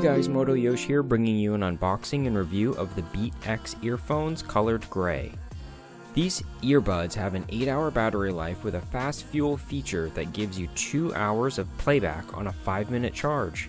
Guys, Moto Yosh here, bringing you an unboxing and review of the BeatsX earphones colored gray. These earbuds have an 8-hour battery life with a fast fuel feature that gives you 2 hours of playback on a 5-minute charge.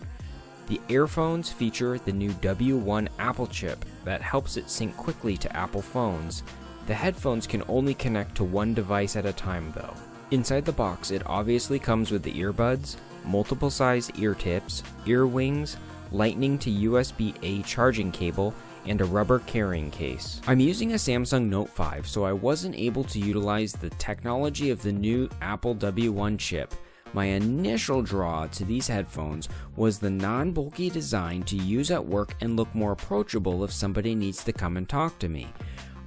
The earphones feature the new W1 Apple chip that helps it sync quickly to Apple phones. The headphones can only connect to one device at a time though. Inside the box, it obviously comes with the earbuds, multiple size ear tips, ear wings, lightning to USB-A charging cable, and a rubber carrying case. I'm using a Samsung Note 5, so I wasn't able to utilize the technology of the new Apple W1 chip. My initial draw to these headphones was the non-bulky design to use at work and look more approachable if somebody needs to come and talk to me.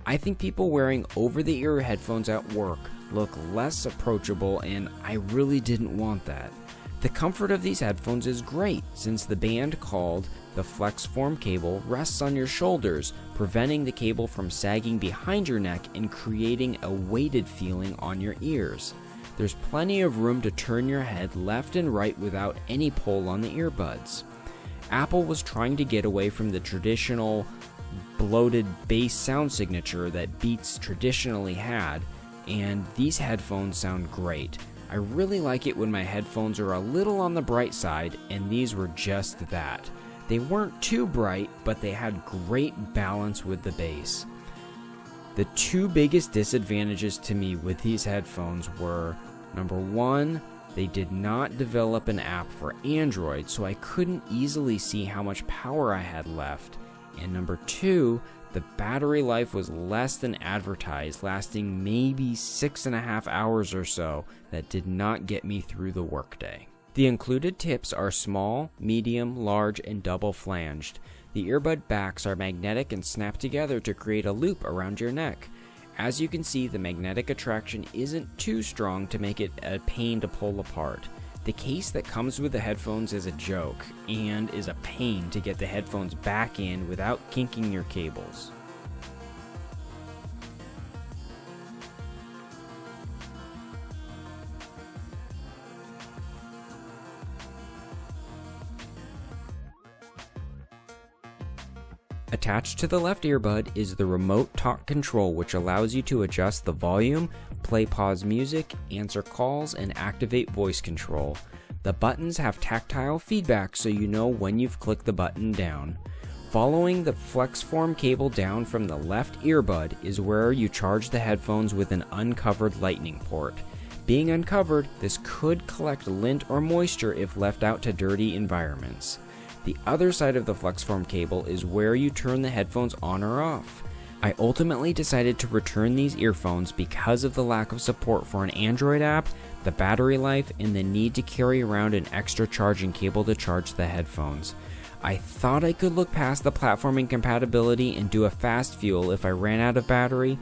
I think people wearing over-the-ear headphones at work look less approachable, and I really didn't want that. The comfort of these headphones is great since the band called the Flex Form cable rests on your shoulders, preventing the cable from sagging behind your neck and creating a weighted feeling on your ears. There's plenty of room to turn your head left and right without any pull on the earbuds. Apple was trying to get away from the traditional bloated bass sound signature that Beats traditionally had, and these headphones sound great. I really like it when my headphones are a little on the bright side, and these were just that. They weren't too bright, but they had great balance with the bass. The two biggest disadvantages to me with these headphones were, number one, they did not develop an app for Android, so I couldn't easily see how much power I had left. And number two, the battery life was less than advertised, lasting maybe 6.5 hours or so. That did not get me through the workday. The included tips are small, medium, large, and double flanged. The earbud backs are magnetic and snap together to create a loop around your neck. As you can see, the magnetic attraction isn't too strong to make it a pain to pull apart. The case that comes with the headphones is a joke, and is a pain to get the headphones back in without kinking your cables. Attached to the left earbud is the remote talk control, which allows you to adjust the volume, play pause music, answer calls, and activate voice control. The buttons have tactile feedback so you know when you've clicked the button down. Following the Flex Form cable down from the left earbud is where you charge the headphones with an uncovered lightning port. Being uncovered, this could collect lint or moisture if left out to dirty environments. The other side of the Flex Form cable is where you turn the headphones on or off. I ultimately decided to return these earphones because of the lack of support for an Android app, the battery life, and the need to carry around an extra charging cable to charge the headphones. I thought I could look past the platform incompatibility and do a fast fuel if I ran out of battery,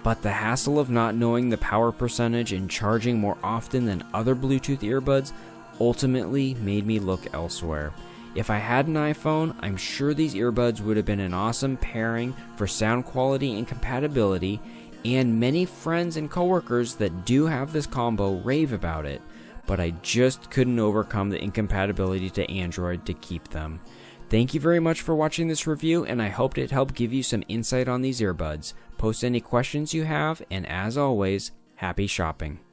but the hassle of not knowing the power percentage and charging more often than other Bluetooth earbuds ultimately made me look elsewhere. If I had an iPhone, I'm sure these earbuds would have been an awesome pairing for sound quality and compatibility, and many friends and coworkers that do have this combo rave about it, but I just couldn't overcome the incompatibility to Android to keep them. Thank you very much for watching this review, and I hope it helped give you some insight on these earbuds. Post any questions you have, and as always, happy shopping.